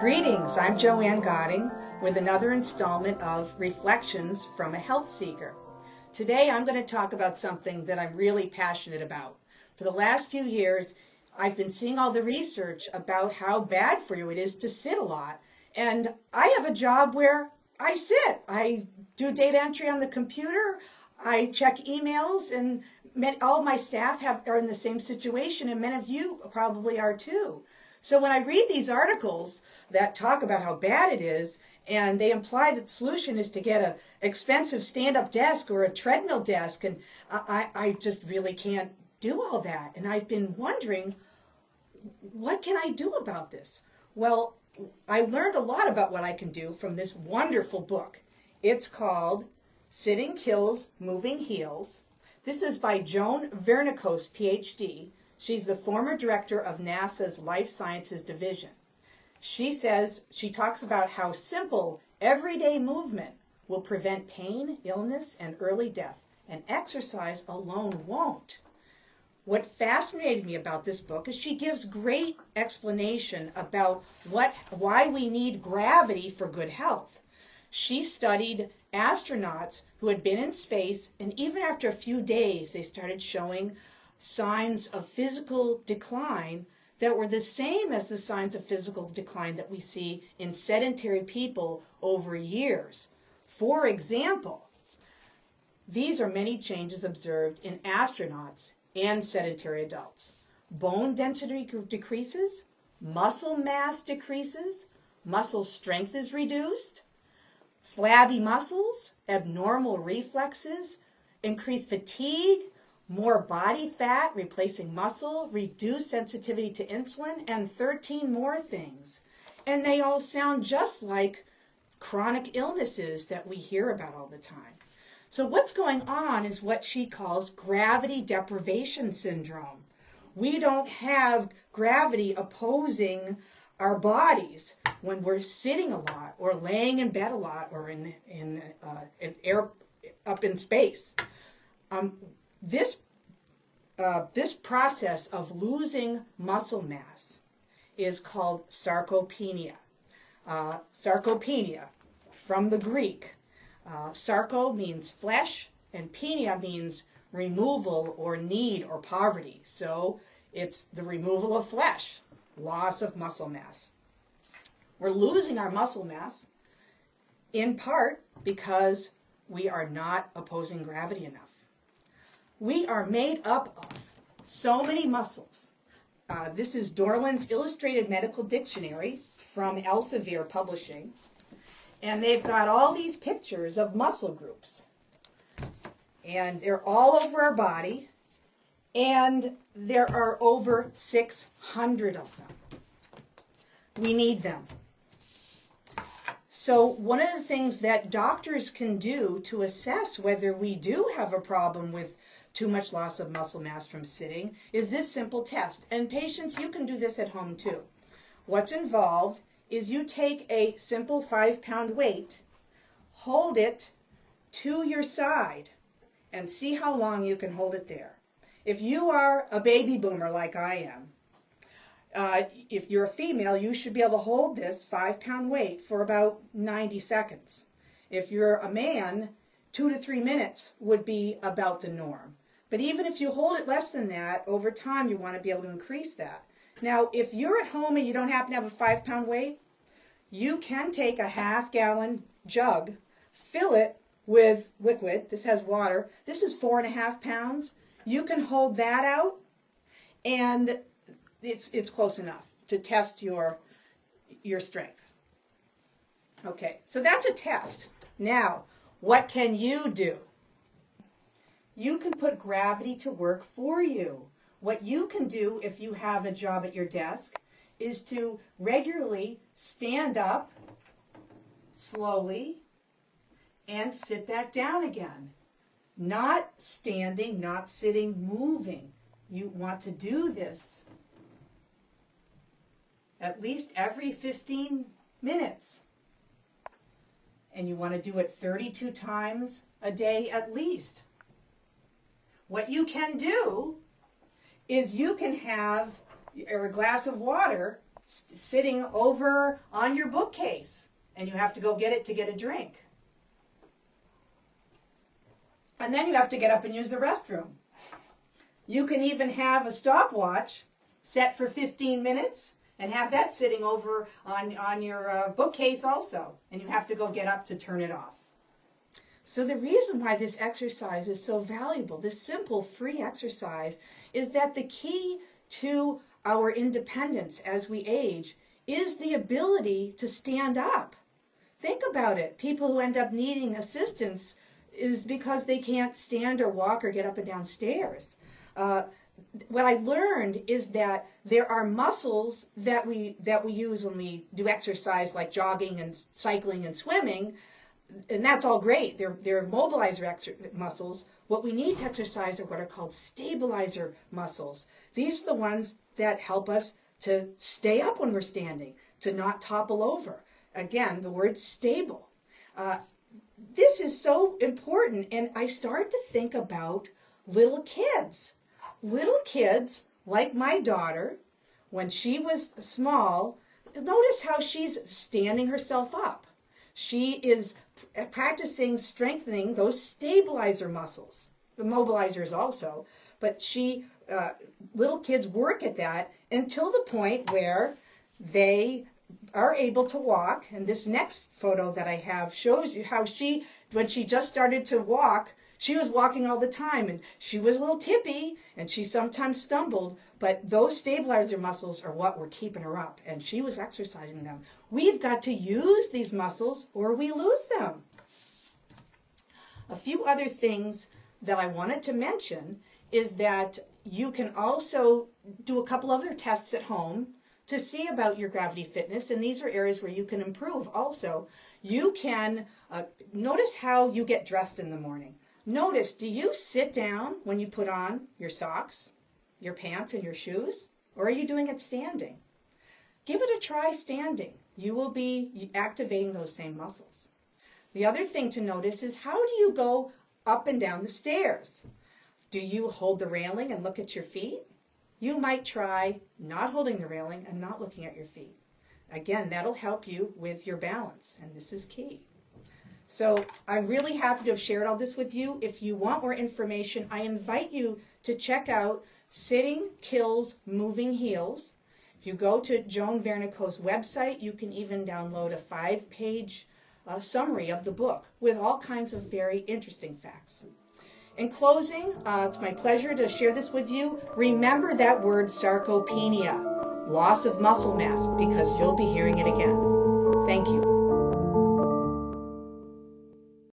Greetings, I'm Joanne Godding with another installment of Reflections from a Health Seeker. Today I'm going to talk about something that I'm really passionate about. For the last few years, I've been seeing all the research about how bad for you it is to sit a lot. And I have a job where I sit. I do data entry on the computer, I check emails, and all my staff are in the same situation, and many of you probably are too. So when I read these articles that talk about how bad it is, and they imply that the solution is to get an expensive stand-up desk or a treadmill desk, and I just really can't do all that. And I've been wondering, what can I do about this? Well, I learned a lot about what I can do from this wonderful book. It's called Sitting Kills Moving Heals. This is by Joan Vernikos, PhD. She's the former director of NASA's Life Sciences Division. She talks about how simple, everyday movement will prevent pain, illness, and early death, and exercise alone won't. What fascinated me about this book is she gives great explanation about why we need gravity for good health. She studied astronauts who had been in space, and even after a few days, they started showing signs of physical decline that were the same as the signs of physical decline that we see in sedentary people over years. For example, these are many changes observed in astronauts and sedentary adults. Bone density decreases, muscle mass decreases, muscle strength is reduced, flabby muscles, abnormal reflexes, increased fatigue, more body fat replacing muscle, reduced sensitivity to insulin, and 13 more things. And they all sound just like chronic illnesses that we hear about all the time. So what's going on is what she calls gravity deprivation syndrome. We don't have gravity opposing our bodies when we're sitting a lot or laying in bed a lot or in air up in space. This process of losing muscle mass is called sarcopenia. Sarcopenia, from the Greek. Sarco means flesh, and penia means removal or need or poverty. So it's the removal of flesh, loss of muscle mass. We're losing our muscle mass in part because we are not opposing gravity enough. We are made up of so many muscles. This is Dorland's Illustrated Medical Dictionary from Elsevier Publishing. And they've got all these pictures of muscle groups. And they're all over our body. And there are over 600 of them. We need them. So one of the things that doctors can do to assess whether we do have a problem with too much loss of muscle mass from sitting is this simple test. And patients, you can do this at home too. What's involved is you take a simple 5-pound weight, hold it to your side, and see how long you can hold it there. If you are a baby boomer like I am, if you're a female, you should be able to hold this 5-pound weight for about 90 seconds. If you're a man, 2 to 3 minutes would be about the norm. But even if you hold it less than that, over time you want to be able to increase that. Now, if you're at home and you don't happen to have a 5-pound weight, you can take a half-gallon jug, fill it with liquid. This has water. This is 4.5 pounds. You can hold that out, and it's close enough to test your strength. Okay, so that's a test. Now, what can you do? You can put gravity to work for you. What you can do if you have a job at your desk is to regularly stand up slowly and sit back down again. Not standing, not sitting, moving. You want to do this at least every 15 minutes. And you want to do it 32 times a day at least. What you can do is you can have a glass of water sitting over on your bookcase and you have to go get it to get a drink. And then you have to get up and use the restroom. You can even have a stopwatch set for 15 minutes and have that sitting over on your bookcase also, and you have to go get up to turn it off. So the reason why this exercise is so valuable, this simple free exercise, is that the key to our independence as we age is the ability to stand up. Think about it. People who end up needing assistance is because they can't stand or walk or get up and down stairs. What I learned is that there are muscles that we use when we do exercise, like jogging and cycling and swimming, and that's all great. They're mobilizer muscles. What we need to exercise are what are called stabilizer muscles. These are the ones that help us to stay up when we're standing, to not topple over. Again, the word stable. This is so important, and I start to think about little kids. Little kids, like my daughter, when she was small, notice how she's standing herself up. She is practicing strengthening those stabilizer muscles, the mobilizers also, but little kids work at that until the point where they are able to walk. And this next photo that I have shows you how when she just started to walk, she was walking all the time, and she was a little tippy, and she sometimes stumbled, but those stabilizer muscles are what were keeping her up, and she was exercising them. We've got to use these muscles or we lose them. A few other things that I wanted to mention is that you can also do a couple other tests at home to see about your gravity fitness, and these are areas where you can improve also. You can notice how you get dressed in the morning. Notice, do you sit down when you put on your socks, your pants, and your shoes? Or are you doing it standing? Give it a try standing. You will be activating those same muscles. The other thing to notice is, how do you go up and down the stairs? Do you hold the railing and look at your feet? You might try not holding the railing and not looking at your feet. Again, that'll help you with your balance, and this is key. So I'm really happy to have shared all this with you. If you want more information, I invite you to check out Sitting Kills Moving Heels. If you go to Joan Vernico's website, you can even download a 5-page summary of the book with all kinds of very interesting facts. In closing, it's my pleasure to share this with you. Remember that word sarcopenia, loss of muscle mass, because you'll be hearing it again.